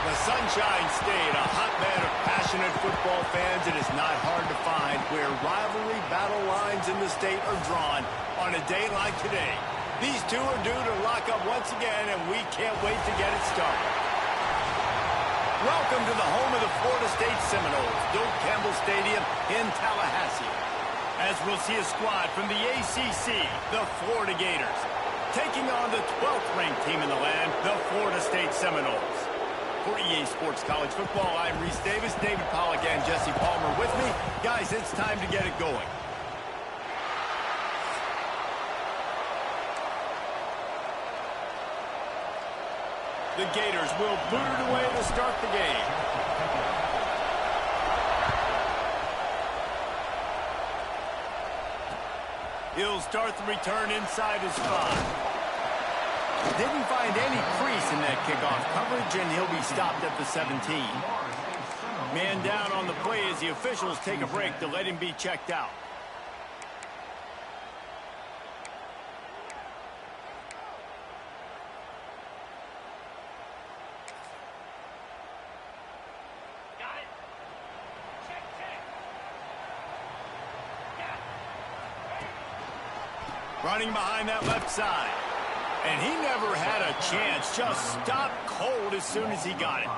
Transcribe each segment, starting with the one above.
The Sunshine State, a hotbed of passionate football fans. It is not hard to find where rivalry battle lines in the state are drawn on a day like today. These two are due to lock up once again, and we can't wait to get it started. Welcome to the home of the Florida State Seminoles, Doak Campbell Stadium in Tallahassee. As we'll see a squad from the ACC, the Florida Gators, taking on the 12th ranked team in the land, the Florida State Seminoles. For EA Sports College Football, I'm Reese Davis, David Pollack, and Jesse Palmer with me. Guys, it's time to get it going. The Gators will boot it away to start the game. He'll start the return inside his 5. Didn't find any crease in that kickoff coverage, and he'll be stopped at the 17. Man down on the play as the officials take a break to let him be checked out. Running behind that left side. And he never had a chance. Just stopped cold as soon as he got it.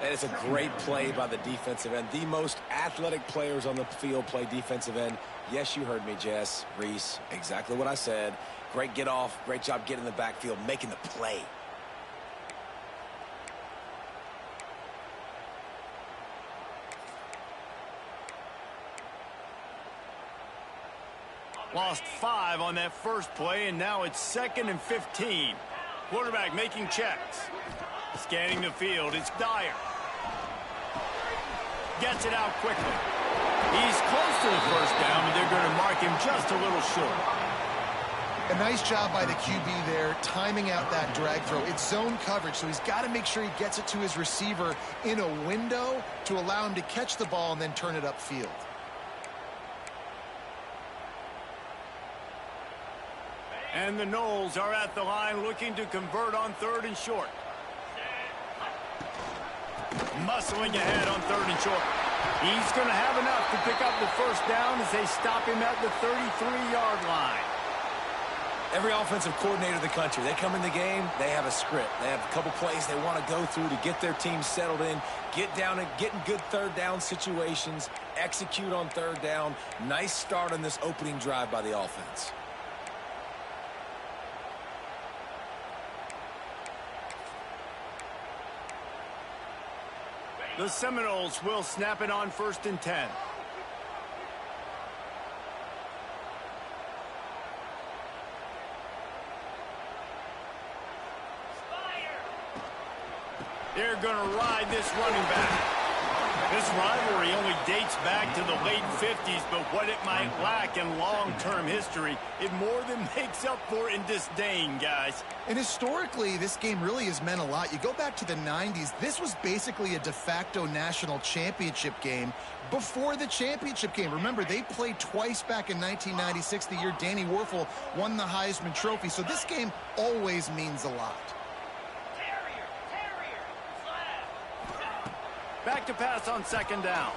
That is a great play by the defensive end. The most athletic players on the field play defensive end. Yes, you heard me, Jess, Reese. Exactly what I said. Great get off. Great job getting in the backfield, making the play. Lost 5 on that first play, and now it's 2nd and 15. Quarterback making checks. Scanning the field, it's Dyer. Gets it out quickly. He's close to the first down, but they're going to mark him just a little short. A nice job by the QB there, timing out that drag throw. It's zone coverage, so he's got to make sure he gets it to his receiver in a window to allow him to catch the ball and then turn it upfield. And the Noles are at the line looking to convert on 3rd and short. Muscling ahead on 3rd and short. He's going to have enough to pick up the first down as they stop him at the 33-yard line. Every offensive coordinator in the country, they come in the game, they have a script. They have a couple plays they want to go through to get their team settled in, get down and get in good 3rd down situations, execute on 3rd down. Nice start on this opening drive by the offense. The Seminoles will snap it on 1st and 10. They're going to ride this running back. This rivalry only dates back to the late 50s, but what it might lack in long-term history, it more than makes up for in disdain, guys. And historically, this game really has meant a lot. You go back to the 90s, this was basically a de facto national championship game before the championship game. Remember, they played twice back in 1996, the year Danny Werfel won the Heisman Trophy. So this game always means a lot. Back to pass on 2nd down.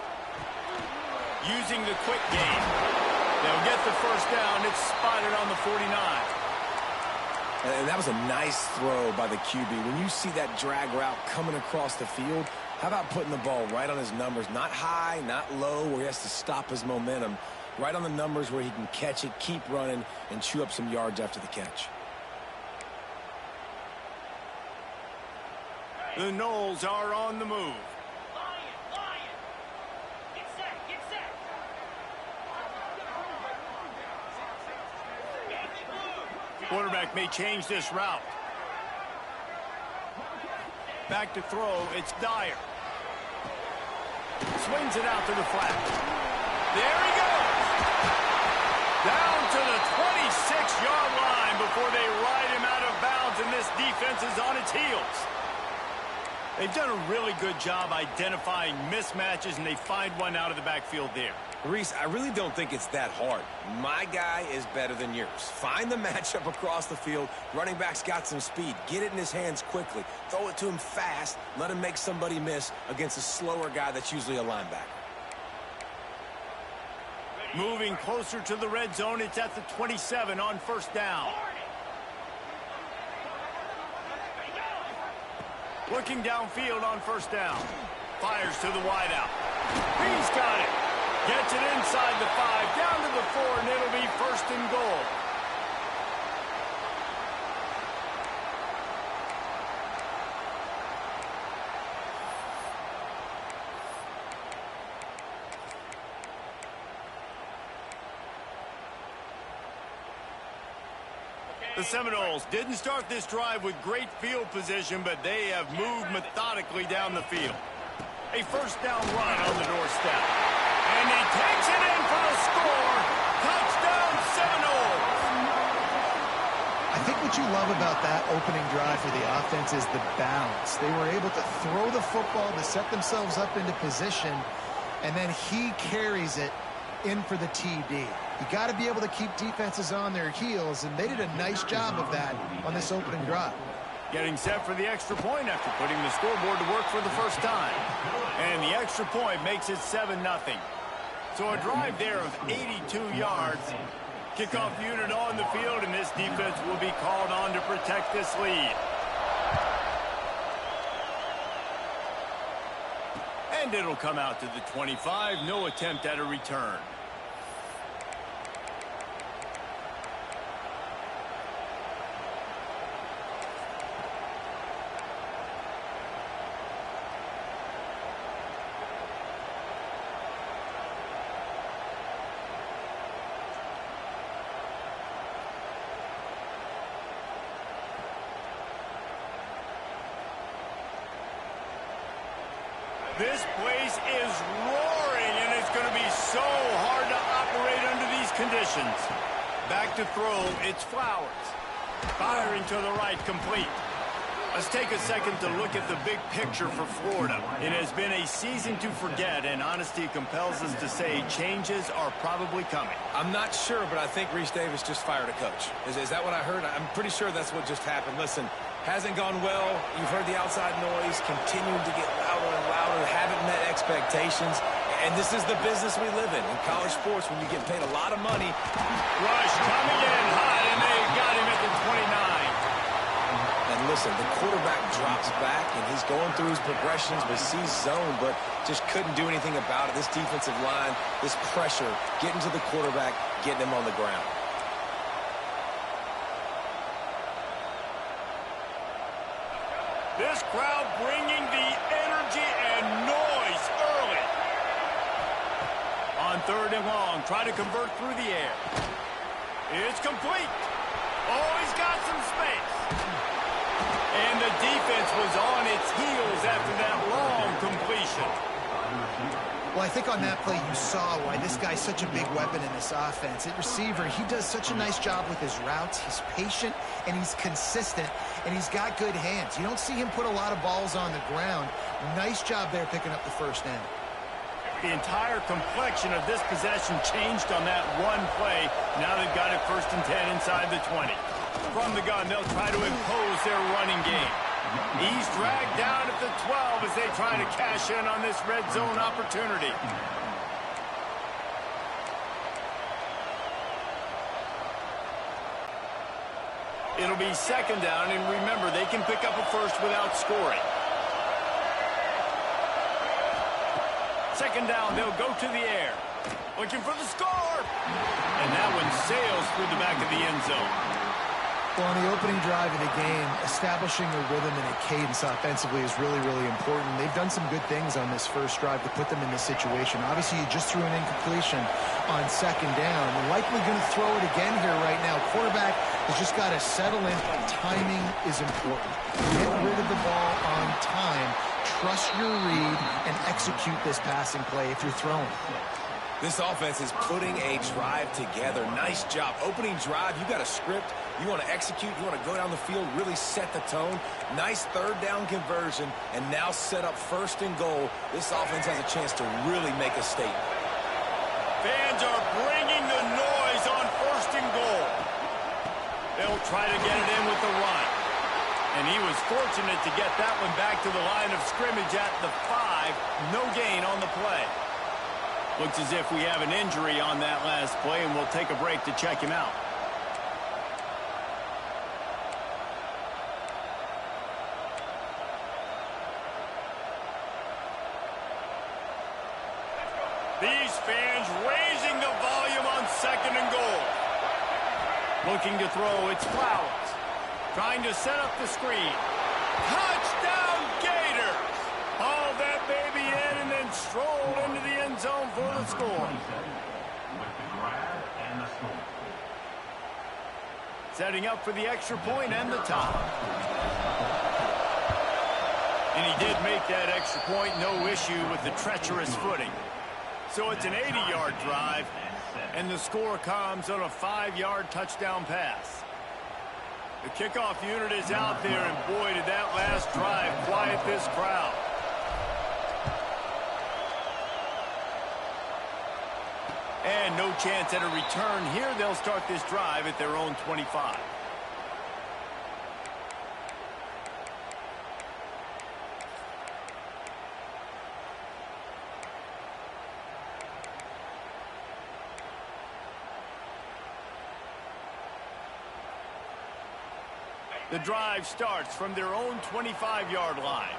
Using the quick game. They'll get the first down. It's spotted on the 49. And that was a nice throw by the QB. When you see that drag route coming across the field, how about putting the ball right on his numbers? Not high, not low, where he has to stop his momentum. Right on the numbers where he can catch it, keep running, and chew up some yards after the catch. The Noles are on the move. Quarterback may change this route. Back to throw, it's Dyer. Swings it out to the flat. There he goes! Down to the 26-yard line before they ride him out of bounds, and this defense is on its heels. They've done a really good job identifying mismatches, and they find one out of the backfield there. Reese, I really don't think it's that hard. My guy is better than yours. Find the matchup across the field. Running back's got some speed. Get it in his hands quickly. Throw it to him fast. Let him make somebody miss against a slower guy that's usually a linebacker. Moving closer to the red zone, it's at the 27 on first down. Looking downfield on first down. Fires to the wideout. He's got it. Gets it inside the 5, down to the 4, and it'll be first and goal. The Seminoles didn't start this drive with great field position, but they have moved methodically down the field. A first down run on the doorstep. And he takes it in for the score. Touchdown, Seminoles. I think what you love about that opening drive for the offense is the balance. They were able to throw the football to set themselves up into position, and then he carries it in for the TD. You got to be able to keep defenses on their heels, and they did a nice job of that on this opening drive. Getting set for the extra point after putting the scoreboard to work for the first time. And the extra point makes it 7-0. So a drive there of 82 yards. Kickoff unit on the field, and this defense will be called on to protect this lead. And it'll come out to the 25. No attempt at a return. This place is roaring, and it's going to be so hard to operate under these conditions. Back to throw, it's Flowers. Firing to the right, complete. Let's take a second to look at the big picture for Florida. It has been a season to forget, and honesty compels us to say changes are probably coming. I'm not sure, but I think Reese Davis just fired a coach. Is that what I heard? I'm pretty sure that's what just happened. Listen, hasn't gone well. You've heard the outside noise, continuing to get louder and louder, haven't met expectations. And this is the business we live in college sports, when you get paid a lot of money. Rush coming in hot, and they got him at the 29. And listen, the quarterback drops back, and he's going through his progressions, but sees zone, but just couldn't do anything about it. This defensive line, this pressure, getting to the quarterback, getting him on the ground. This crowd bringing the energy and noise early. On third and long, try to convert through the air. It's complete. Oh, he's got some space. And the defense was on its heels after that long completion. Well, I think on that play you saw why this guy's such a big weapon in this offense. At receiver, he does such a nice job with his routes. He's patient, and he's consistent, and he's got good hands. You don't see him put a lot of balls on the ground. Nice job there picking up the first down. The entire complexion of this possession changed on that one play. Now they've got it 1st and 10 inside the 20. From the gun, they'll try to impose their running game. He's dragged down at the 12 as they try to cash in on this red zone opportunity. It'll be 2nd down, and remember, they can pick up a first without scoring. 2nd down, they'll go to the air. Looking for the score. And that one sails through the back of the end zone. Well, on the opening drive of the game, establishing a rhythm and a cadence offensively is really, really important. They've done some good things on this first drive to put them in this situation. Obviously, you just threw an incompletion on 2nd down. They're likely going to throw it again here right now. Quarterback has just got to settle in. Timing is important. Get rid of the ball on time. Trust your read and execute this passing play if you're throwing. This offense is putting a drive together. Nice job. Opening drive, you got a script. You want to execute. You want to go down the field, really set the tone. Nice 3rd down conversion, and now set up 1st and goal. This offense has a chance to really make a statement. Fans are bringing the noise on 1st and goal. They'll try to get it in with the run. And he was fortunate to get that one back to the line of scrimmage at the 5. No gain on the play. Looks as if we have an injury on that last play, and we'll take a break to check him out. These fans raising the volume on 2nd and goal. Looking to throw, it's Flowers. Trying to set up the screen. Touchdown Gators! Haul that baby in and then stroll into the end zone for the score. Setting up for the extra point and the tie. And he did make that extra point, no issue with the treacherous footing. So it's an 80-yard drive, and the score comes on a 5-yard touchdown pass. The kickoff unit is out there, and boy, did that last drive quiet this crowd. And no chance at a return here. They'll start this drive at their own 25. The drive starts from their own 25-yard line.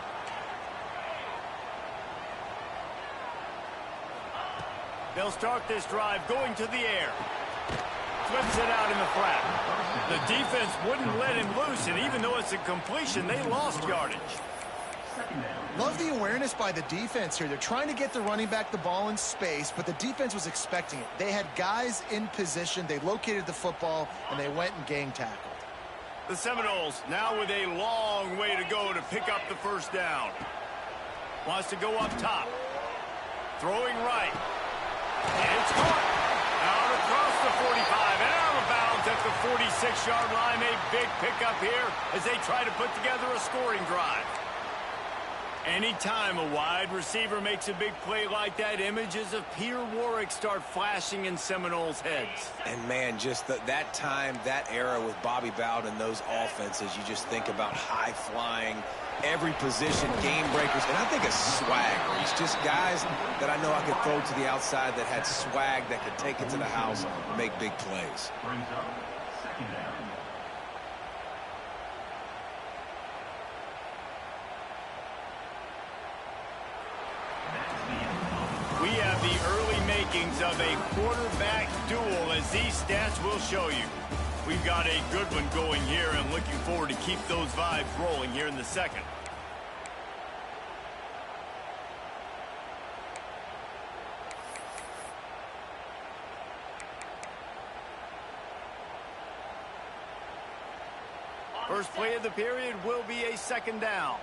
They'll start this drive going to the air. Flips it out in the flat. The defense wouldn't let him loose, and even though it's a completion, they lost yardage. Love the awareness by the defense here. They're trying to get the running back the ball in space, but the defense was expecting it. They had guys in position. They located the football, and they went and gang tackled. The Seminoles now with a long way to go to pick up the 1st down. Wants to go up top. Throwing right. And it's caught. Out across the 45 and out of bounds at the 46-yard line. A big pickup here as they try to put together a scoring drive. Anytime a wide receiver makes a big play like that, images of Peter Warrick start flashing in Seminoles' heads. And, man, just that time, that era with Bobby Bowden and those offenses, you just think about high-flying, every position, game breakers, and I think of swag. It's just guys that I know I could throw to the outside that had swag that could take it to the house and make big plays. We have the early makings of a quarterback duel, as these stats will show you. We've got a good one going here, and looking forward to keep those vibes rolling here in the 2nd. First play of the period will be a 2nd down.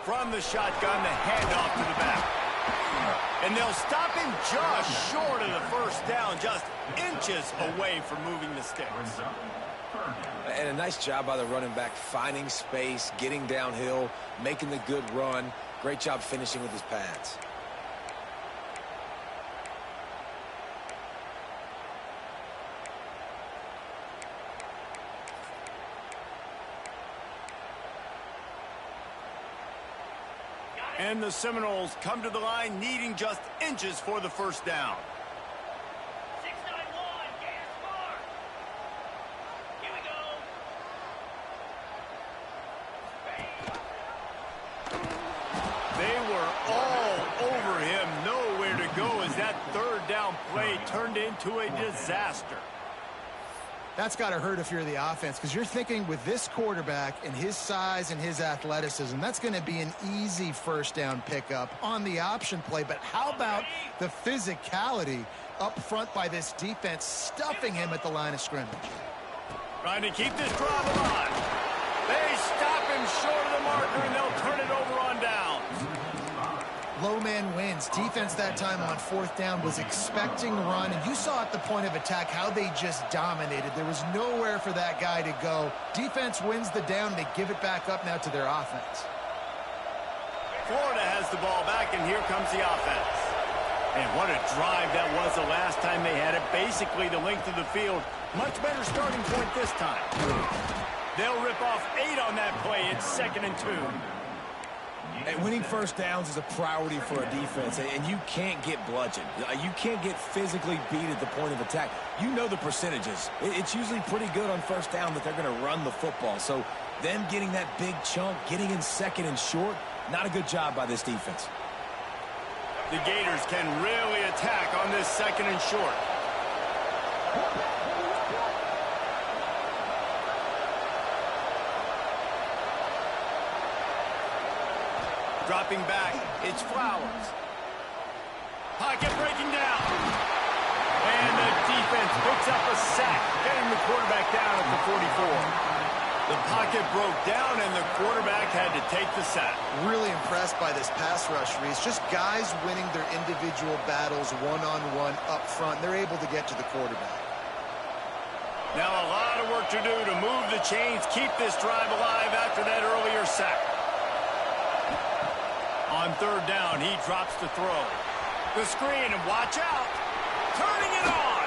From the shotgun, the handoff to the back. And they'll stop him just short of the 1st down, just inches away from moving the sticks. And a nice job by the running back, finding space, getting downhill, making the good run. Great job finishing with his pads. And the Seminoles come to the line needing just inches for the 1st down. 691, gas mark. Here we go. They were all over him, nowhere to go as that 3rd down play turned into a disaster. That's got to hurt if you're the offense, because you're thinking with this quarterback and his size and his athleticism, that's going to be an easy 1st down pickup on the option play. But how about the physicality up front by this defense, stuffing him at the line of scrimmage? Trying to keep this drive alive. They stop him short of the marker, and they'll turn it over on downs. Low man wins. Defense that time on 4th down was expecting run, and you saw at the point of attack how they just dominated. There was nowhere for that guy to go. Defense wins the down. They give it back up now to their offense. Florida has the ball back, and here comes the offense. And what a drive that was the last time they had it. Basically the length of the field. Much better starting point this time. They'll rip off 8 on that play. It's 2nd and 2. And winning first downs is a priority for a defense, and you can't get bludgeoned. You can't get physically beat at the point of attack. You know the percentages. It's usually pretty good on first down that they're going to run the football. So them getting that big chunk, getting in 2nd and short, not a good job by this defense. The Gators can really attack on this 2nd and short. Dropping back, it's Flowers. Pocket breaking down. And the defense picks up a sack, getting the quarterback down at the 44. The pocket broke down, and the quarterback had to take the sack. Really impressed by this pass rush, Reese. Just guys winning their individual battles one-on-one up front. They're able to get to the quarterback. Now a lot of work to do to move the chains, keep this drive alive after that earlier sack. On 3rd down, he drops the throw. The screen, and watch out. Turning it on.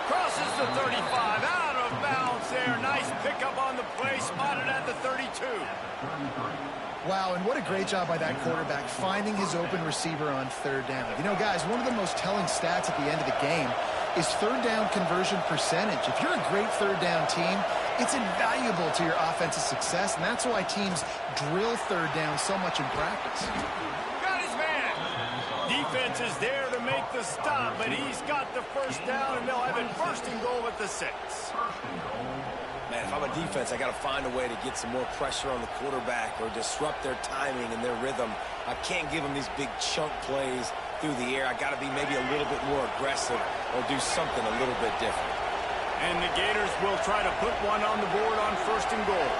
Crosses the 35, out of bounds there. Nice pickup on the play, spotted at the 32. Wow, and what a great job by that quarterback finding his open receiver on 3rd down. You know, guys, one of the most telling stats at the end of the game is 3rd down conversion percentage. If you're a great 3rd down team, it's invaluable to your offensive success, and that's why teams drill 3rd down so much in practice. Got his man. Defense is there to make the stop, but he's got the first down, and they'll have it 1st and goal at the 6. Man, if I'm a defense, I got to find a way to get some more pressure on the quarterback or disrupt their timing and their rhythm. I can't give them these big chunk plays through the air. I got to be maybe a little bit more aggressive or do something a little bit different. And the Gators will try to put one on the board on 1st and goal.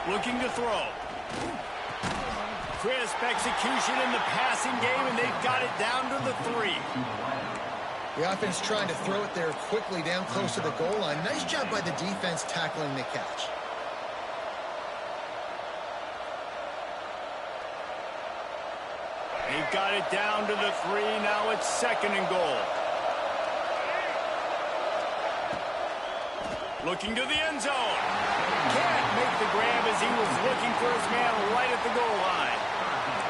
Looking to throw. Crisp execution in the passing game, and they've got it down to the 3. The offense trying to throw it there quickly down close to the goal line. Nice job by the defense tackling the catch. They've got it down to the 3. Now it's 2nd and goal. Looking to the end zone. Can't make the grab as he was looking for his man right at the goal line.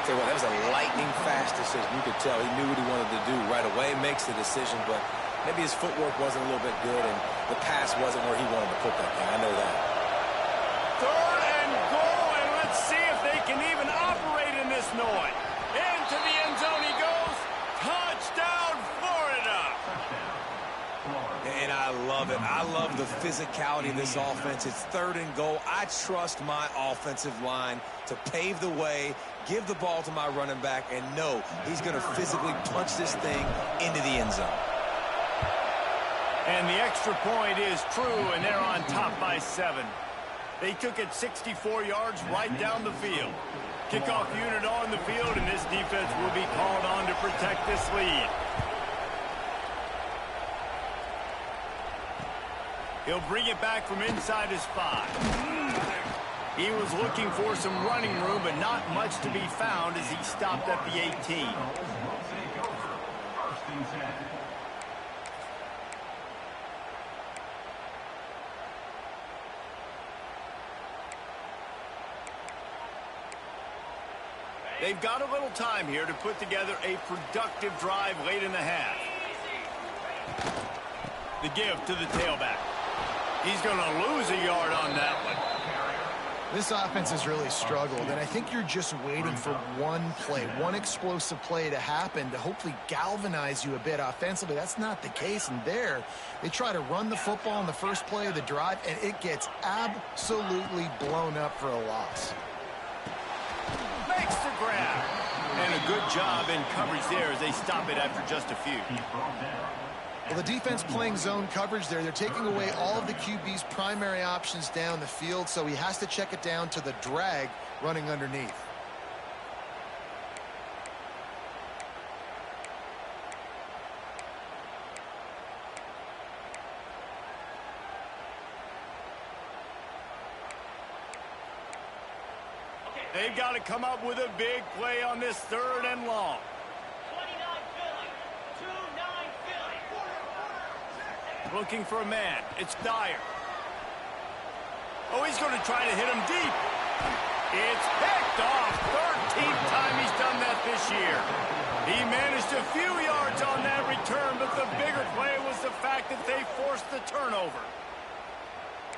Tell you what, that was a lightning-fast decision. You could tell he knew what he wanted to do right away, makes the decision, but maybe his footwork wasn't a little bit good, and the pass wasn't where he wanted to put that guy. I know that. 3rd and goal, and let's see if they can even operate in this noise. Into the end zone he goes. Touchdown, Florida. And I love it. I love the physicality of this offense. It's 3rd and goal. I trust my offensive line to pave the way, give the ball to my running back, and know he's going to physically punch this thing into the end zone. And the extra point is true, and they're on top by 7. They took it 64 yards right down the field. Kickoff unit on the field, and this defense will be called on to protect this lead. He'll bring it back from inside his 5. He was looking for some running room, but not much to be found as he stopped at the 18. They've got a little time here to put together a productive drive late in the half. The give to the tailback. He's going to lose a yard on that one. This offense has really struggled, and I think you're just waiting for one play, one explosive play to happen to hopefully galvanize you a bit offensively. That's not the case, and there they try to run the football on the first play of the drive, and it gets absolutely blown up for a loss. Makes the grab. And a good job in coverage there as they stop it after just a few. Well, the defense playing zone coverage there. They're taking away all of the QB's primary options down the field, so he has to check it down to the drag running underneath. They've got to come up with a big play on this 3rd and long. 29 Philly. 2-9 Philly. Looking for a man. It's Dyer. Oh, he's going to try to hit him deep. It's picked off. 13th time he's done that this year. He managed a few yards on that return, but the bigger play was the fact that they forced the turnover.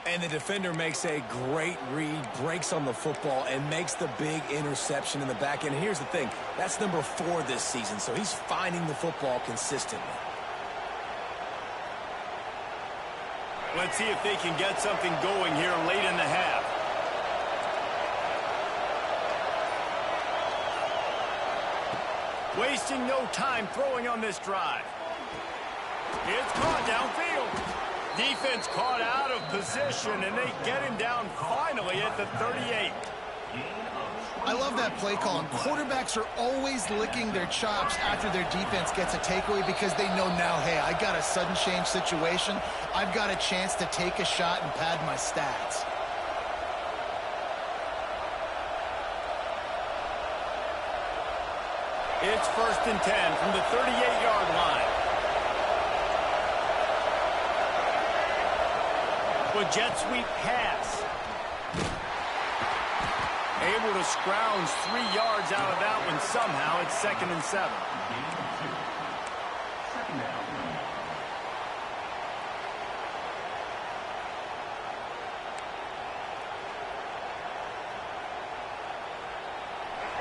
And the defender makes a great read, breaks on the football, and makes the big interception in the back end. Here's the thing. That's number 4 this season, so he's finding the football consistently. Let's see if they can get something going here late in the half. Wasting no time throwing on this drive. It's caught downfield. Defense caught out of position, and they get him down finally at the 38. I love that play call. And quarterbacks are always licking their chops after their defense gets a takeaway because they know now, hey, I got a sudden change situation. I've got a chance to take a shot and pad my stats. It's 1st and 10 from the 38-yard line. A jet sweep pass. Able to scrounge 3 yards out of that one somehow. It's 2nd and 7.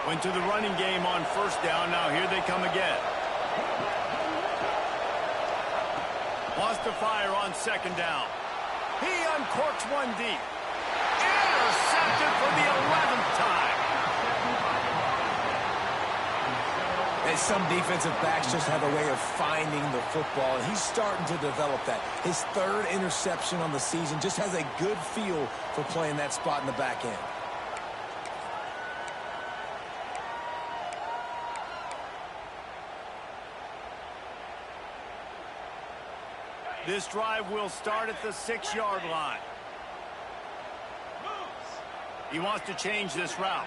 Went to the running game on 1st down. Now here they come again. Wants to fire on 2nd down. He uncorks one deep. Intercepted for the 11th time. And some defensive backs just have a way of finding the football, and he's starting to develop that. His 3rd interception on the season, just has a good feel for playing that spot in the back end. This drive will start at the 6-yard line. He wants to change this route.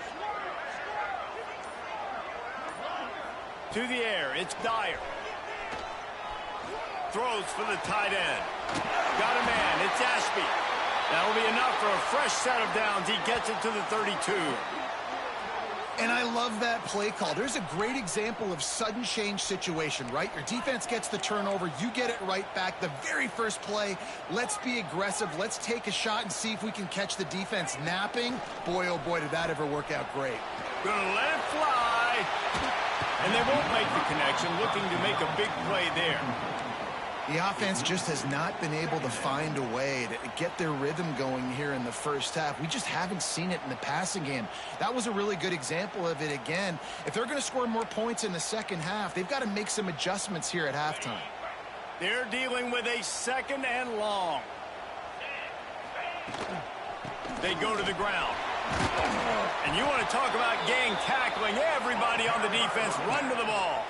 To the air, it's Dyer. Throws for the tight end. Got a man, it's Ashby. That'll be enough for a fresh set of downs. He gets it to the 32. And I love that play call. There's a great example of sudden change situation, right? Your defense gets the turnover. You get it right back. The very first play, let's be aggressive. Let's take a shot and see if we can catch the defense napping. Boy, oh boy, did that ever work out great. Gonna let it fly. And they won't make the connection, looking to make a big play there. The offense just has not been able to find a way to get their rhythm going here in the first half. We just haven't seen it in the passing game. That was a really good example of it again. If they're going to score more points in the second half, they've got to make some adjustments here at halftime. They're dealing with a 2nd and long. They go to the ground. And you want to talk about gang tackling. Everybody on the defense run to the ball.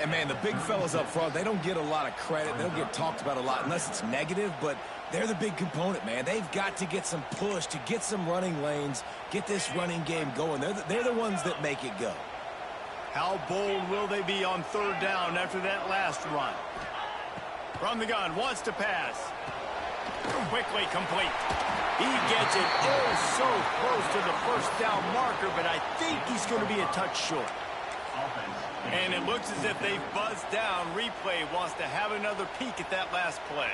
And, man, the big fellas up front, they don't get a lot of credit. They don't get talked about a lot unless it's negative, but they're the big component, man. They've got to get some push, to get some running lanes, get this running game going. They're the ones that make it go. How bold will they be on 3rd down after that last run? From the gun, wants to pass. Quickly complete. He gets it so close to the 1st down marker, but I think he's going to be a touch short. And it looks as if they've buzzed down. Replay wants to have another peek at that last play.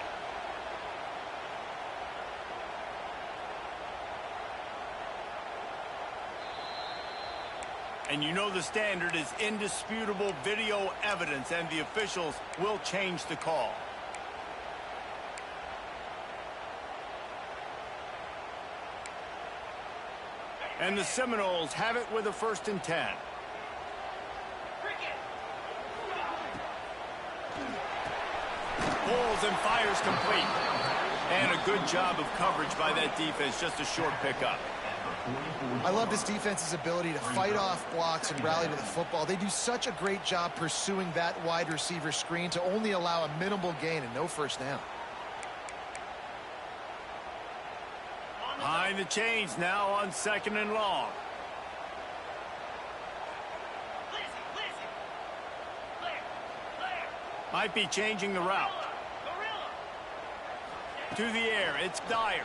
And you know the standard is indisputable video evidence, and the officials will change the call. And the Seminoles have it with a 1st and 10. Pulls and fires complete. And a good job of coverage by that defense. Just a short pickup. I love this defense's ability to fight off blocks and rally to the football. They do such a great job pursuing that wide receiver screen to only allow a minimal gain and no 1st down. Behind the chains now on 2nd and long. Might be changing the route. To the air, it's Dyer.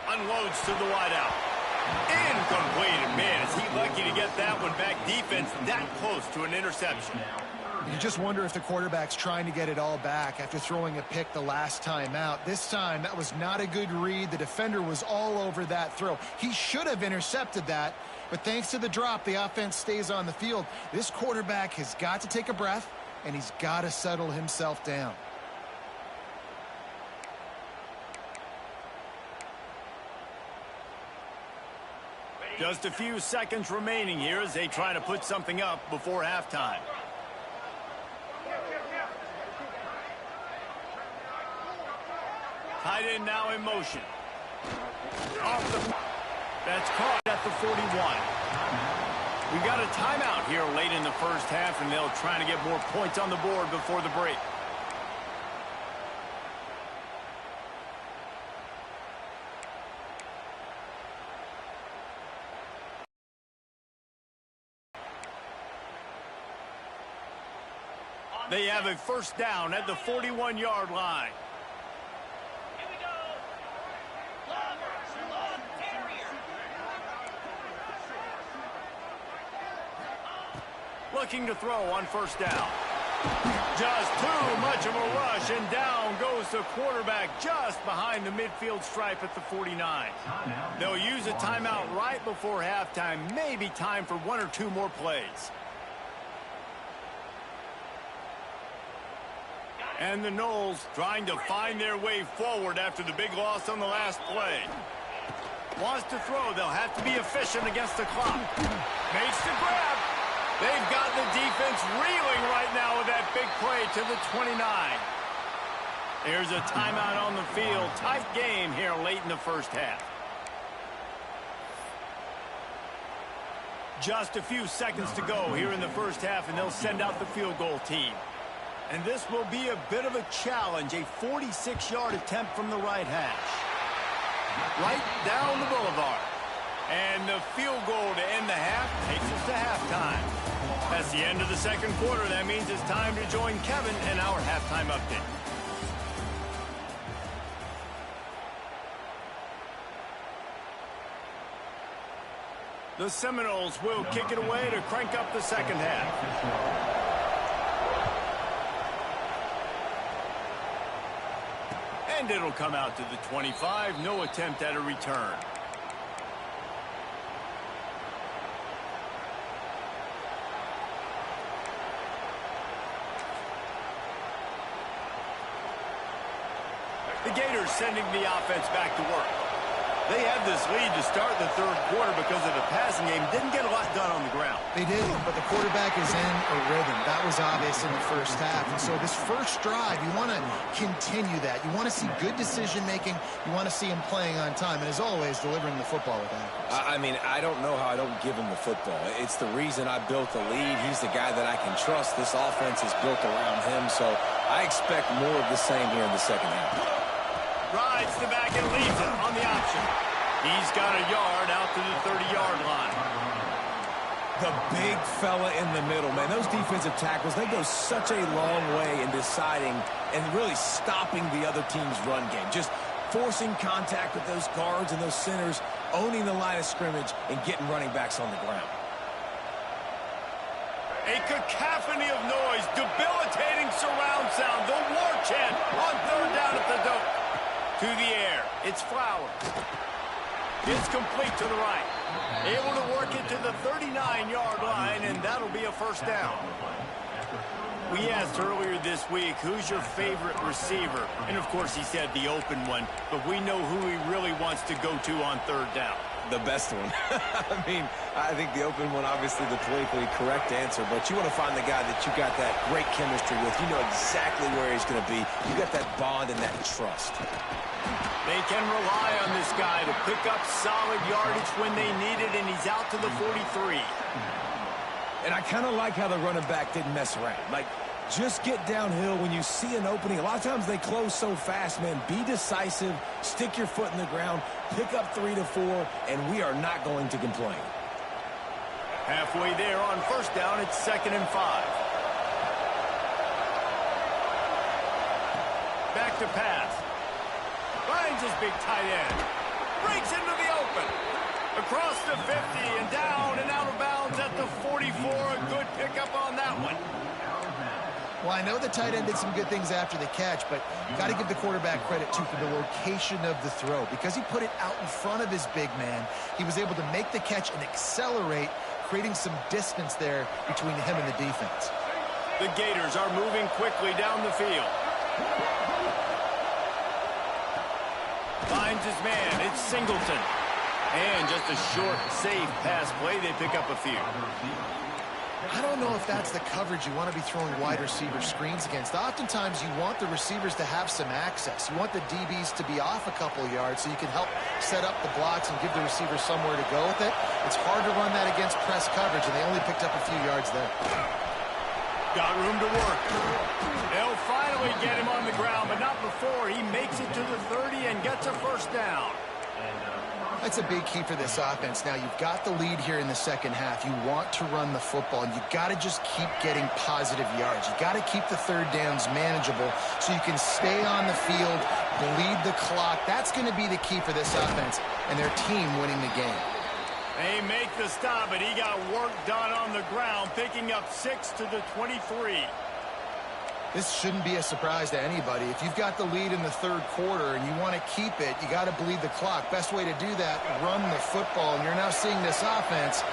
Unloads to the wideout. Incomplete. Man, is he lucky to get that one back. Defense that close to an interception. You just wonder if the quarterback's trying to get it all back after throwing a pick the last time out. This time, that was not a good read. The defender was all over that throw. He should have intercepted that, but thanks to the drop, the offense stays on the field. This quarterback has got to take a breath, and he's got to settle himself down. Just a few seconds remaining here as they try to put something up before halftime. Tight end now in motion. That's caught at the 41. We got a timeout here late in the first half, and they'll try to get more points on the board before the break. They have a first down at the 41-yard line. Here we go. Long Terrier. Looking to throw on first down. Just too much of a rush, and down goes the quarterback just behind the midfield stripe at the 49. They'll use a timeout right before halftime. Maybe time for one or two more plays. And the Noles trying to find their way forward after the big loss on the last play. Wants to throw. They'll have to be efficient against the clock. Makes the grab. They've got the defense reeling right now with that big play to the 29. There's a timeout on the field. Tight game here late in the first half. Just a few seconds to go here in the first half, and they'll send out the field goal team. And this will be a bit of a challenge, a 46-yard attempt from the right hash. Right down the boulevard. And the field goal to end the half takes us to halftime. That's the end of the second quarter. That means it's time to join Kevin in our halftime update. The Seminoles will kick it away to crank up the second half. And it'll come out to the 25. No attempt at a return. The Gators sending the offense back to work. They had this lead to start the third quarter because of the passing game. Didn't get a lot done on the ground. They didn't, but the quarterback is in a rhythm. That was obvious in the first half. And so this first drive, you want to continue that. You want to see good decision-making. You want to see him playing on time. And as always, delivering the football with accuracy. I mean, I don't know how I don't give him the football. It's the reason I built the lead. He's the guy that I can trust. This offense is built around him. So I expect more of the same here in the second half. Rides the back and leaves it on the option. He's got a yard out to the 30-yard line. The big fella in the middle, man. Those defensive tackles, they go such a long way in deciding and really stopping the other team's run game. Just forcing contact with those guards and those centers, owning the line of scrimmage, and getting running backs on the ground. A cacophony of noise, debilitating surround sound. The war chant on third down at the dope. To the air, it's Flowers. It's complete to the right. Able to work it to the 39-yard line, and that'll be a first down. We asked earlier this week, who's your favorite receiver? And, of course, he said the open one, but we know who he really wants to go to on third down. The best one. I mean, I think the open one, obviously the politically correct answer, but you want to find the guy that you got that great chemistry with. You know exactly where he's going to be. You got that bond and that trust. They can rely on this guy to pick up solid yardage when they need it, and he's out to the 43. And I kind of like how the running back didn't mess around. Like, Just get downhill when you see an opening. A lot of times they close so fast, man. Be decisive, stick your foot in the ground, pick up 3 to 4, and we are not going to complain. Halfway there on first down, it's 2nd and 5. Back to pass. Finds his big tight end. Breaks into the open. Across the 50 and down and out of bounds at the 44. A good pickup on that one. Well, I know the tight end did some good things after the catch, but you got to give the quarterback credit, too, for the location of the throw. Because he put it out in front of his big man, he was able to make the catch and accelerate, creating some distance there between him and the defense. The Gators are moving quickly down the field. Finds his man. It's Singleton. And just a short, safe pass play. They pick up a few. I don't know if that's the coverage you want to be throwing wide receiver screens against. Oftentimes, you want the receivers to have some access. You want the DBs to be off a couple of yards so you can help set up the blocks and give the receivers somewhere to go with it. It's hard to run that against press coverage, and they only picked up a few yards there. Got room to work. They'll finally get him on the ground, but not before he makes it to the 30 and gets a first down. That's a big key for this offense. Now, you've got the lead here in the second half. You want to run the football, and you've got to just keep getting positive yards. You've got to keep the third downs manageable so you can stay on the field, bleed the clock. That's going to be the key for this offense and their team winning the game. They make the stop, but he got work done on the ground, picking up 6 to the 23. This shouldn't be a surprise to anybody. If you've got the lead in the third quarter and you want to keep it, you got to bleed the clock. Best way to do that, run the football. And you're now seeing this offense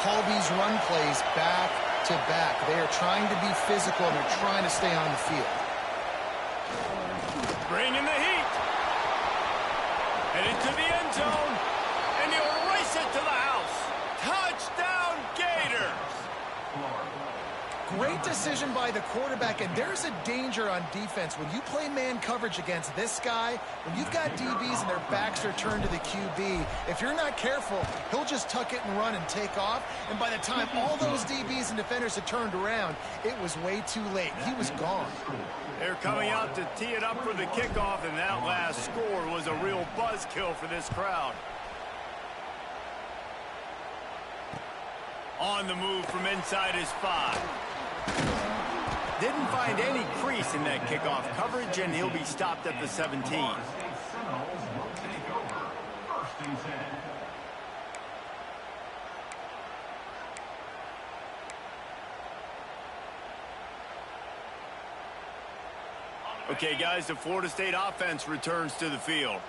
call these run plays back to back. They are trying to be physical, and they're trying to stay on the field. Bring in the heat. Headed to the end zone. And he'll race it to the house. Touchdown, Gators. Great decision by the quarterback, and there's a danger on defense. When you play man coverage against this guy, when you've got DBs and their backs are turned to the QB, if you're not careful, he'll just tuck it and run and take off. And by the time all those DBs and defenders had turned around, it was way too late. He was gone. They're coming out to tee it up for the kickoff, and that last score was a real buzzkill for this crowd. On the move from inside his 5. Didn't find any crease in that kickoff coverage, and he'll be stopped at the 17. Okay, guys, the Florida State offense returns to the field.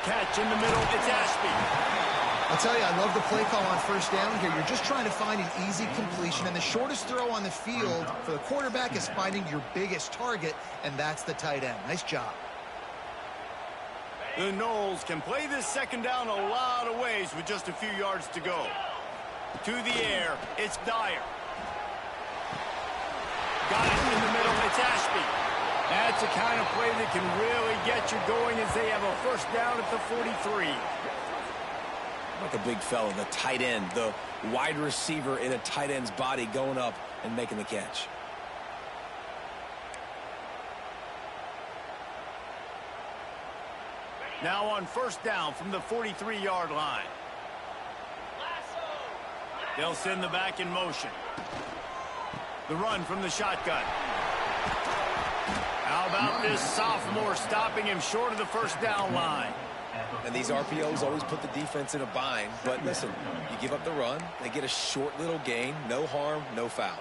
Catch in the middle, it's Ashby. I'll tell you, I love the play call on first down here. You're just trying to find an easy completion, and the shortest throw on the field for the quarterback is finding your biggest target, and that's the tight end. Nice job. The Noles can play this second down a lot of ways with just a few yards to go. To the air, it's Dyer. Got it in the middle, it's Ashby. That's the kind of play that can really get you going as they have a first down at the 43. Like a big fella, the tight end, the wide receiver in a tight end's body going up and making the catch. Now on first down from the 43-yard line. They'll send the back in motion. The run from the shotgun. How about this sophomore stopping him short of the first down line? And these RPOs always put the defense in a bind. But listen, you give up the run, they get a short little gain, no harm, no foul.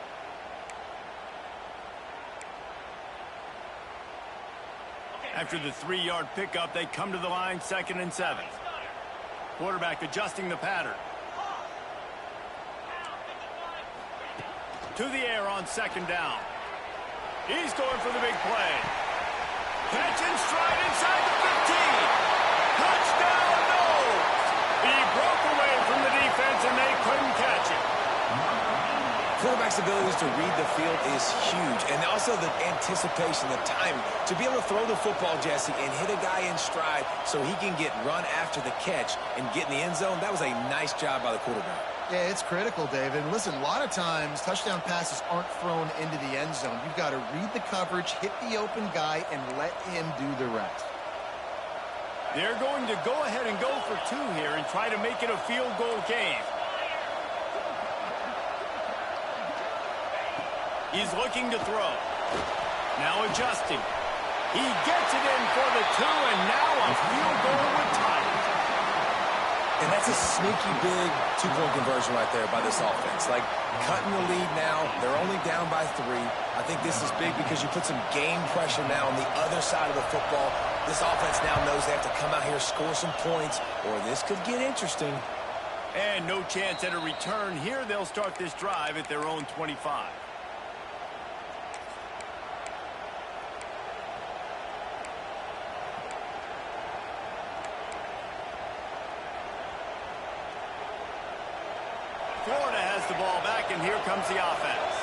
After the 3-yard pickup, they come to the line 2nd and 7. Quarterback adjusting the pattern. To the air on 2nd down. He's going for the big play. Catch and stride inside the 15. Touchdown, Noles! He broke away from the defense, and they couldn't catch him. quarterback's ability to read the field is huge. And also the anticipation, the time to be able to throw the football, Jesse, and hit a guy in stride so he can get run after the catch and get in the end zone. That was a nice job by the quarterback. Yeah, it's critical, David. Listen, a lot of times touchdown passes aren't thrown into the end zone. You've got to read the coverage, hit the open guy, and let him do the rest. They're going to go ahead and go for two here and try to make it a field goal game. He's looking to throw. Now adjusting. He gets it in for the two, and now a field goal would tie it. And that's a sneaky big two-point conversion right there by this offense. Like, cutting the lead now. They're only down by 3. I think this is big because you put some game pressure now on the other side of the football. This offense now knows they have to come out here, score some points, or this could get interesting. And no chance at a return here. They'll start this drive at their own 25. Florida has the ball back, and here comes the offense.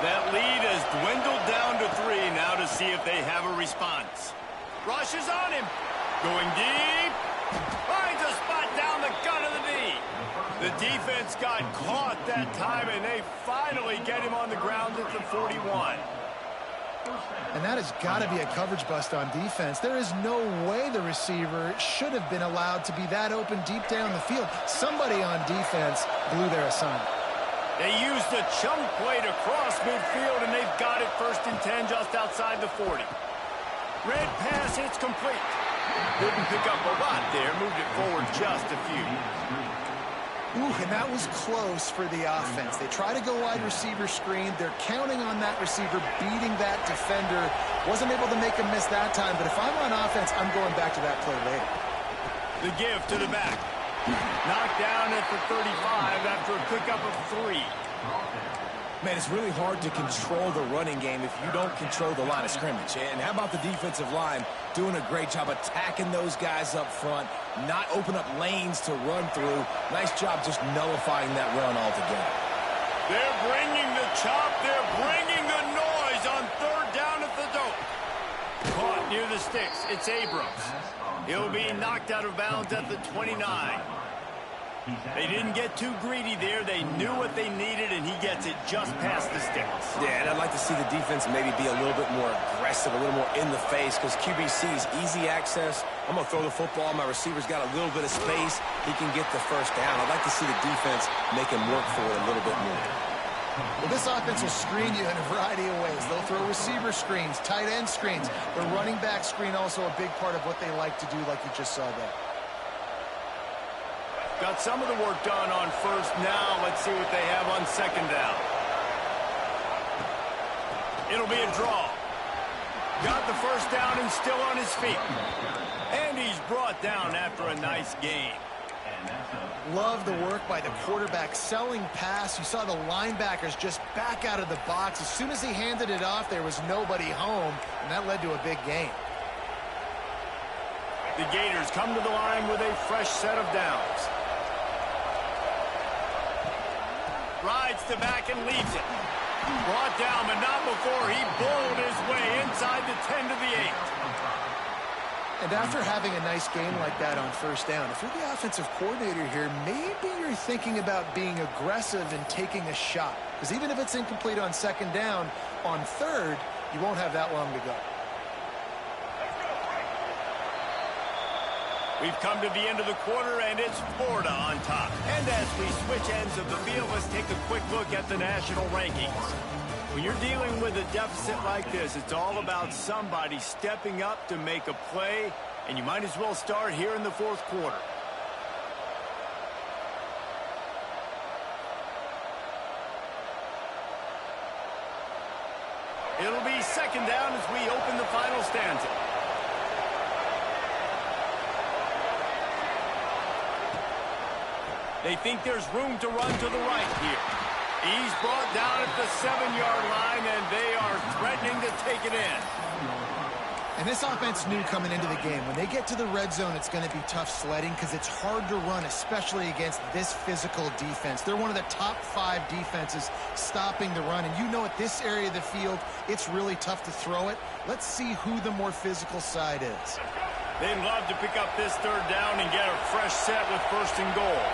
That lead has dwindled down to 3 now to see if they have a response. Rushes on him. Going deep. Finds a spot down the gut of the knee. The defense got caught that time, and they finally get him on the ground at the 41. And that has got to be a coverage bust on defense. There is no way the receiver should have been allowed to be that open deep down the field. Somebody on defense blew their assignment. They used the chunk play to cross midfield, and they've got it 1st and 10 just outside the 40. Red pass, it's complete. Didn't pick up a lot there, moved it forward just a few. Ooh, and that was close for the offense. They try to go wide receiver screen. They're counting on that receiver beating that defender. Wasn't able to make a miss that time, but if I'm on offense, I'm going back to that play later. The give to the back. Knocked down at the 35 after a pickup of 3. Man, it's really hard to control the running game if you don't control the line of scrimmage. And how about the defensive line doing a great job attacking those guys up front, not open up lanes to run through. Nice job just nullifying that run altogether. They're bringing the chop. They're bringing the noise on 3rd down at the dope. Caught near the sticks. It's Abrams. He'll be knocked out of bounds at the 29. They didn't get too greedy there. They knew what they needed, and he gets it just past the sticks. Yeah, and I'd like to see the defense maybe be a little bit more aggressive, a little more in the face, because QB sees easy access. I'm going to throw the football. My receiver's got a little bit of space. He can get the 1st down. I'd like to see the defense make him work for it a little bit more. Well, this offense will screen you in a variety of ways. They'll throw receiver screens, tight end screens. The running back screen also a big part of what they like to do, like you just saw there. Got some of the work done on 1st. Now let's see what they have on 2nd down. It'll be a draw. Got the 1st down and still on his feet. And he's brought down after a nice gain. Love the work by the quarterback selling pass. You saw the linebackers just back out of the box. As soon as he handed it off, there was nobody home, and that led to a big gain. The Gators come to the line with a fresh set of downs. Rides to back and leaves it. Brought down, but not before he bowled his way inside the 10 to the 8. And after having a nice game like that on 1st down, if you're the offensive coordinator here, maybe you're thinking about being aggressive and taking a shot. Because even if it's incomplete on 2nd down, on 3rd, you won't have that long to go. We've come to the end of the quarter, and it's Florida on top. And as we switch ends of the field, let's take a quick look at the national rankings. When you're dealing with a deficit like this, it's all about somebody stepping up to make a play, and you might as well start here in the 4th quarter. It'll be 2nd down as we open the final stanza. They think there's room to run to the right here. He's brought down at the 7-yard line, and they are threatening to take it in. And this offense knew coming into the game, when they get to the red zone, it's going to be tough sledding because it's hard to run, especially against this physical defense. They're one of the top 5 defenses stopping the run. And you know at this area of the field, it's really tough to throw it. Let's see who the more physical side is. They'd love to pick up this third down and get a fresh set with 1st and goal.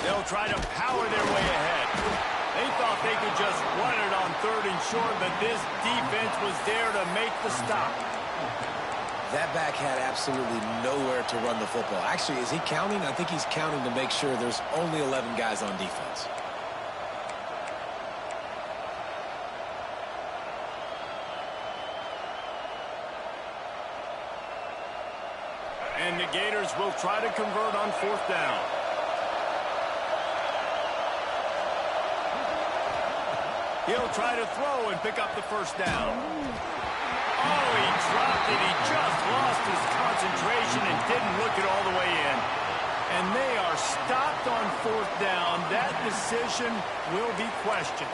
They'll try to power their way ahead. They thought they could just run it on 3rd and short, but this defense was there to make the stop. That back had absolutely nowhere to run the football. Actually, is he counting? I think he's counting to make sure there's only 11 guys on defense. And the Gators will try to convert on 4th down. He'll try to throw and pick up the 1st down. Oh, he dropped it. He just lost his concentration and didn't look it all the way in. And they are stopped on 4th down. That decision will be questioned.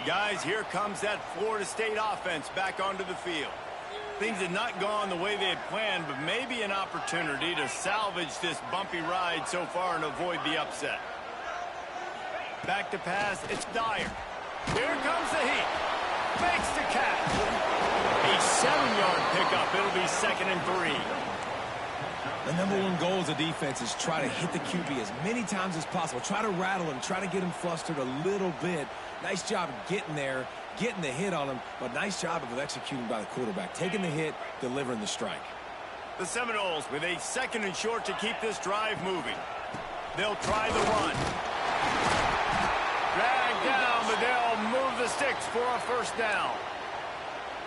Guys, here comes that Florida State offense back onto the field. Things had not gone the way they had planned, but maybe an opportunity to salvage this bumpy ride so far and avoid the upset. Back to pass, it's Dyer. Here comes the heat. Makes the catch. A 7-yard pickup. It'll be 2nd and 3. The number one goal as a defense is try to hit the QB as many times as possible. Try to rattle him, try to get him flustered a little bit. Nice job getting there, getting the hit on him, but nice job of executing by the quarterback. Taking the hit, delivering the strike. The Seminoles with a 2nd and short to keep this drive moving. They'll try the run. Drag down, but they'll move the sticks for a 1st down.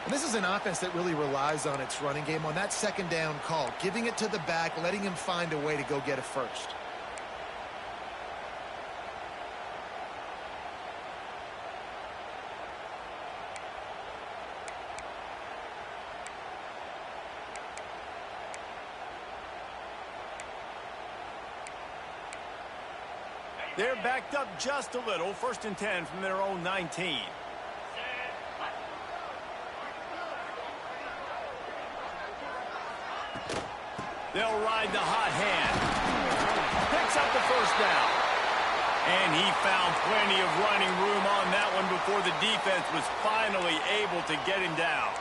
And this is an offense that really relies on its running game on that 2nd down call, giving it to the back, letting him find a way to go get a 1st. They're backed up just a little. 1st and 10 from their own 19. They'll ride the hot hand. Picks up the 1st down. And he found plenty of running room on that one before the defense was finally able to get him down.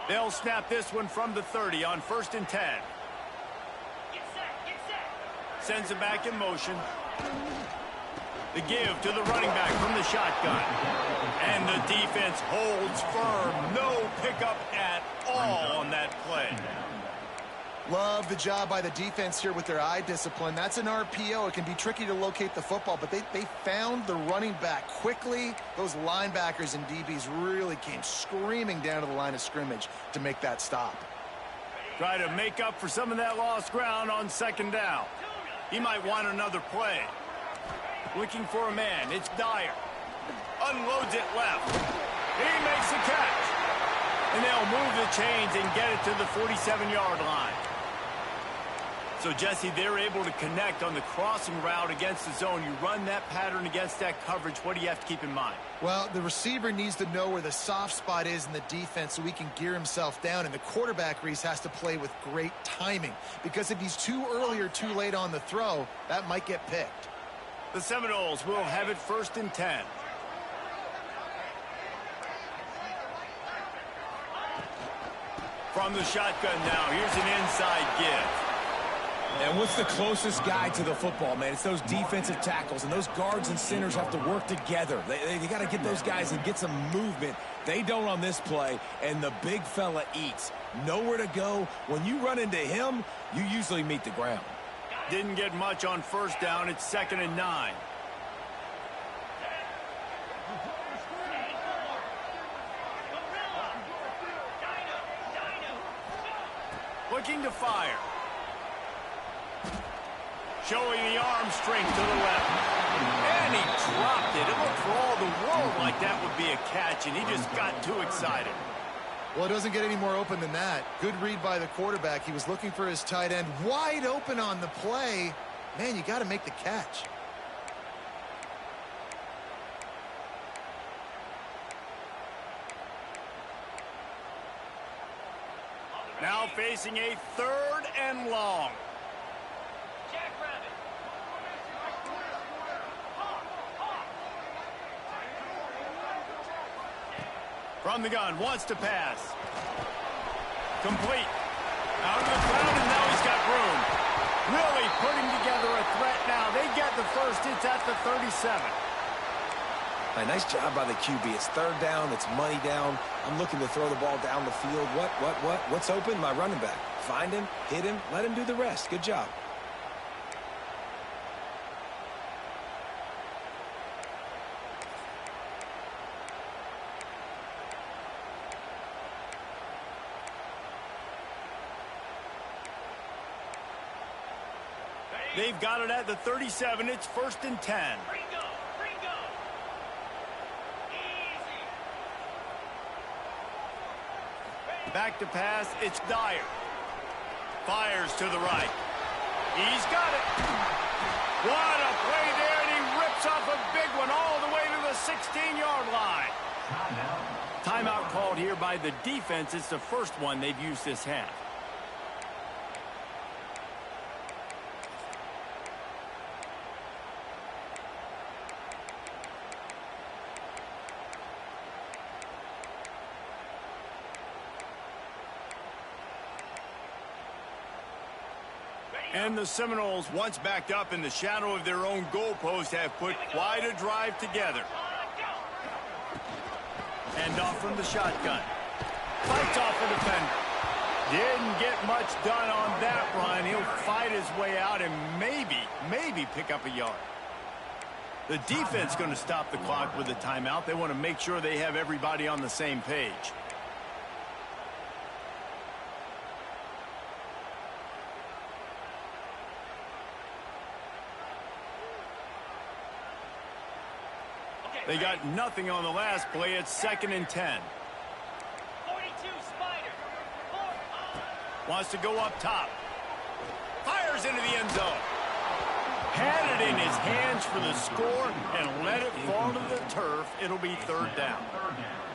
They'll snap this one from the 30 on 1st and 10. Get set. Sends it back in motion. The give to the running back from the shotgun. And the defense holds firm. No pickup at all on that play. Love the job by the defense here with their eye discipline. That's an RPO. It can be tricky to locate the football, but they found the running back quickly. Those linebackers and DBs really came screaming down to the line of scrimmage to make that stop. Try to make up for some of that lost ground on 2nd down. He might want another play. Looking for a man. It's Dyer. Unloads it left. He makes the catch. And they'll move the chains and get it to the 47-yard line. So, Jesse, they're able to connect on the crossing route against the zone. You run that pattern against that coverage. What do you have to keep in mind? Well, the receiver needs to know where the soft spot is in the defense so he can gear himself down. And the quarterback, Reese, has to play with great timing. Because if he's too early or too late on the throw, that might get picked. The Seminoles will have it 1st and 10. From the shotgun now, here's an inside give. And what's the closest guy to the football, man? It's those defensive tackles, and those guards and centers have to work together. They got to get those guys and get some movement. They don't on this play, and the big fella eats. Nowhere to go. When you run into him, you usually meet the ground. Didn't get much on 1st down. It's 2nd and 9. Looking to fire. Showing the arm strength to the left. And he dropped it. It looked for all the world like that would be a catch, and he just got too excited. Well, it doesn't get any more open than that. Good read by the quarterback. He was looking for his tight end wide open on the play. Man, you got to make the catch. Now facing a 3rd and long. Jackrabbit. From the gun, wants to pass. Complete. Out of the crowd, and now he's got room. Really putting together a threat now. They get the first. It's at the 37. Nice job by the QB. It's 3rd down. It's money down. I'm looking to throw the ball down the field. What's open? My running back. Find him, hit him, let him do the rest. Good job. They've got it at the 37. It's 1st and 10. Ringo. Ringo. Easy. Back to pass. It's Dyer. Fires to the right. He's got it. What a play there, and he rips off a big one all the way to the 16-yard line. Timeout called here by the defense. It's the first one they've used this half. And the Seminoles, once backed up in the shadow of their own goalpost, have put quite a drive together. Hand off from the shotgun. Fights off a defender. Didn't get much done on that run. He'll fight his way out and maybe pick up a yard. The defense going to stop the clock with a timeout. They want to make sure they have everybody on the same page. They got nothing on the last play. It's 2nd and 10. 42, Spider. Wants to go up top. Fires into the end zone. Had it in his hands for the score and let it fall to the turf. It'll be 3rd down.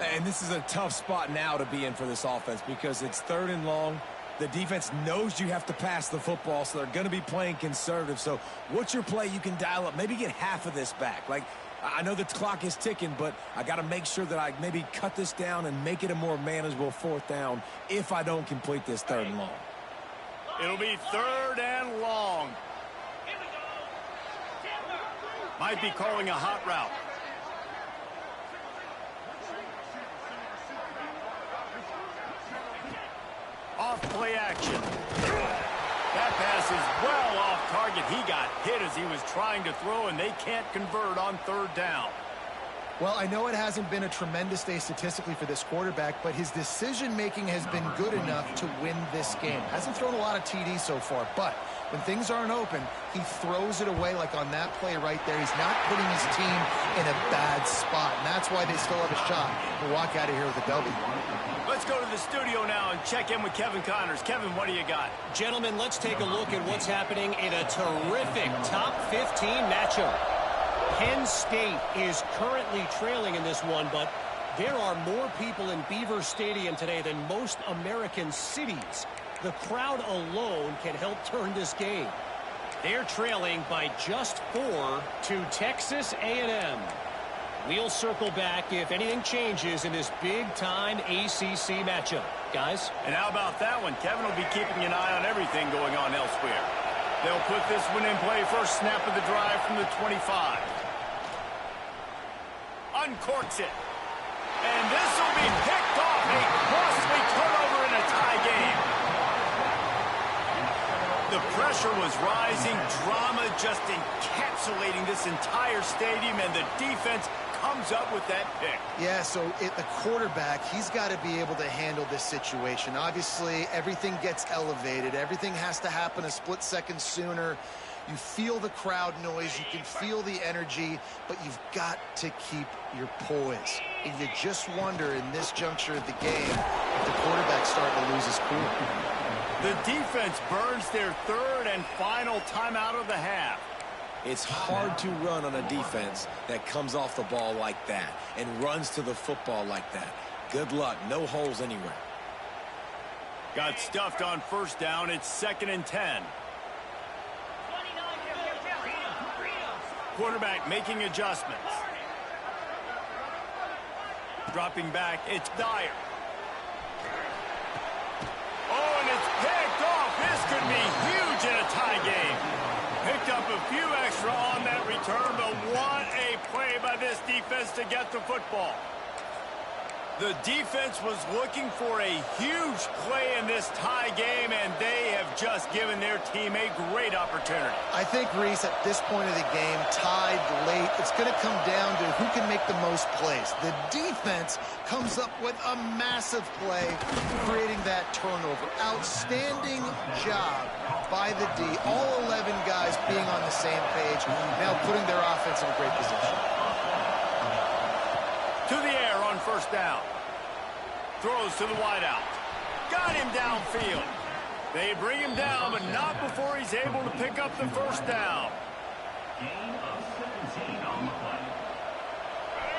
And this is a tough spot now to be in for this offense because it's 3rd and long. The defense knows you have to pass the football, so they're going to be playing conservative. So what's your play you can dial up? Maybe get half of this back. Like, I know the clock is ticking, but I got to make sure that I maybe cut this down and make it a more manageable 4th down if I don't complete this 3rd and long. It'll be 3rd and long. Here we go. Timber. Might be calling a hot route. Off play action. That pass is well off target. He got hit as he was trying to throw, and they can't convert on 3rd down. Well, I know it hasn't been a tremendous day statistically for this quarterback, but his decision-making has been good enough to win this game. Hasn't thrown a lot of TDs so far, but when things aren't open, he throws it away like on that play right there. He's not putting his team in a bad spot, and that's why they still have a shot to walk out of here with a W. Let's go to the studio now and check in with Kevin Connors. Kevin, what do you got? Gentlemen, let's take a look at what's happening in a terrific top 15 matchup. Penn State is currently trailing in this one, but there are more people in Beaver Stadium today than most American cities. The crowd alone can help turn this game. They're trailing by just 4 to Texas A&M. We'll circle back if anything changes in this big-time ACC matchup. Guys? And how about that one? Kevin will be keeping an eye on everything going on elsewhere. They'll put this one in play first snap of the drive from the 25. Uncorks it. And this will be picked off. A costly turnover in a tie game. The pressure was rising. Drama just encapsulating this entire stadium, and the defense comes up with that pick. Yeah, so the quarterback, he's got to be able to handle this situation. Obviously, everything gets elevated. Everything has to happen a split second sooner. You feel the crowd noise. You can feel the energy, but you've got to keep your poise. And you just wonder in this juncture of the game if the quarterback's starting to lose his cool. The defense burns their third and final timeout of the half. It's hard to run on a defense that comes off the ball like that and runs to the football like that. Good luck. No holes anywhere. Got stuffed on first down. It's 2nd and 10. Quarterback making adjustments. Dropping back, it's Dyer. Oh, and it's picked off. This could be huge in a tie game. Picked up a few extra on that return, but what a play by this defense to get the football. The defense was looking for a huge play in this tie game, and they have just given their team a great opportunity. I think, Reese, at this point of the game, tied late, it's going to come down to who can make the most plays. The defense comes up with a massive play, creating that turnover. Outstanding job by the D. All 11 guys being on the same page, now putting their offense in a great position. To the air on first down. Throws to the wideout. Got him downfield. They bring him down, but not before he's able to pick up the first down.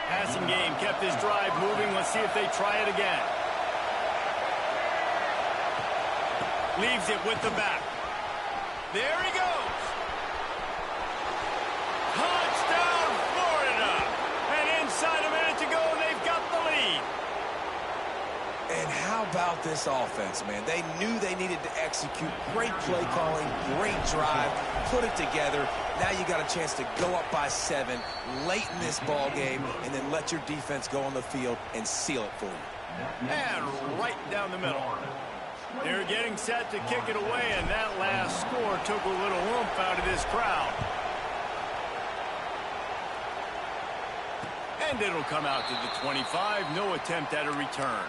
Passing game kept his drive moving. Let's see if they try it again. Leaves it with the back. There he goes. Touchdown, Florida. And inside a minute to go, they've got the lead. And how about this offense, man? They knew they needed to execute. Great play calling, great drive, put it together. Now you got a chance to go up by 7 late in this ball game and then let your defense go on the field and seal it for you. And right down the middle. They're getting set to kick it away, and that last score took a little oomph out of this crowd. And it'll come out to the 25. No attempt at a return.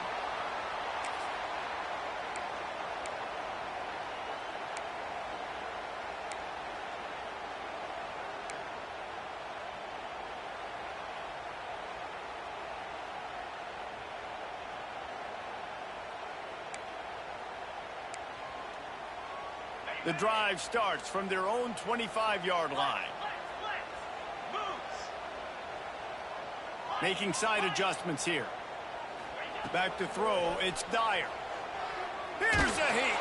The drive starts from their own 25-yard line. Making side adjustments here. Back to throw, it's Dyer. Here's a hit.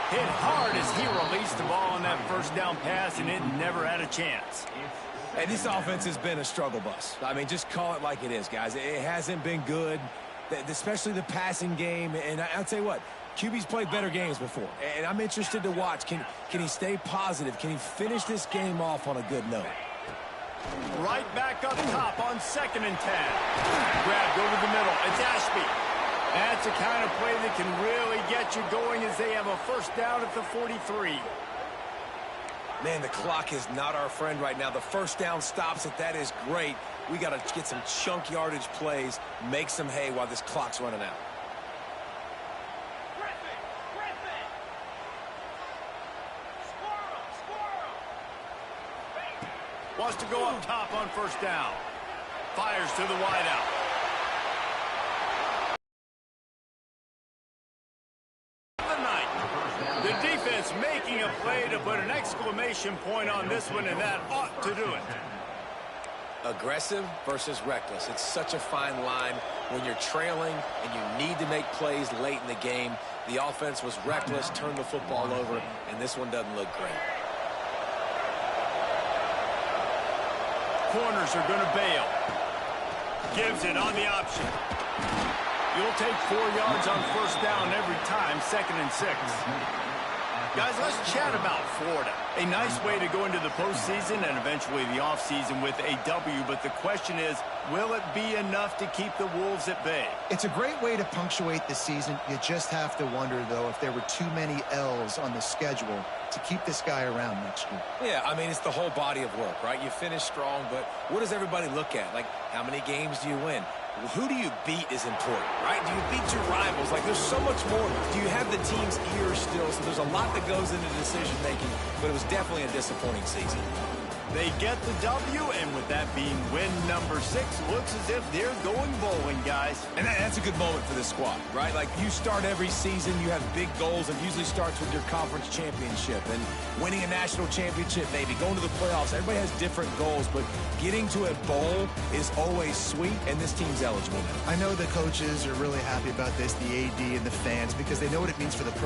Hit hard as he released the ball on that first down pass, and it never had a chance. Hey, this offense has been a struggle bus. I mean, just call it like it is, guys. It hasn't been good, especially the passing game. And I'll tell you what, QB's played better games before, and I'm interested to watch. Can he stay positive? Can he finish this game off on a good note? Right back up top on 2nd and 10. Grabbed over the middle. It's Ashby. That's the kind of play that can really get you going as they have a first down at the 43. Man, the clock is not our friend right now. The first down stops it. That is great. We got to get some chunk yardage plays, make some hay while this clock's running out. Wants to go up top on first down. Fires to the wideout. The defense making a play to put an exclamation point on this one, and that ought to do it. Aggressive versus reckless. It's such a fine line when you're trailing and you need to make plays late in the game. The offense was reckless, turned the football over, and this one doesn't look great. Corners are going to bail. Gives it on the option. You'll take 4 yards on first down every time, 2nd and 6. Guys, let's chat about Florida. A nice way to go into the postseason and eventually the offseason with a W, but the question is, will it be enough to keep the Wolves at bay? It's a great way to punctuate the season. You just have to wonder, though, if there were too many L's on the schedule to keep this guy around next year. Yeah, I mean, it's the whole body of work, right? You finish strong, but what does everybody look at? Like, how many games do you win? Well, who do you beat is important, right? Do you beat your rivals? Like, there's so much more. Do you have the team's ear still? So there's a lot that goes into decision-making, but it was definitely a disappointing season. They get the W, and with that being win number 6, looks as if they're going bowling, guys. And that's a good moment for this squad, right? Like, you start every season, you have big goals, and usually starts with your conference championship and winning a national championship, maybe going to the playoffs. Everybody has different goals, but getting to a bowl is always sweet, and this team's eligible now. I know the coaches are really happy about this, the AD and the fans, because they know what it means for the program.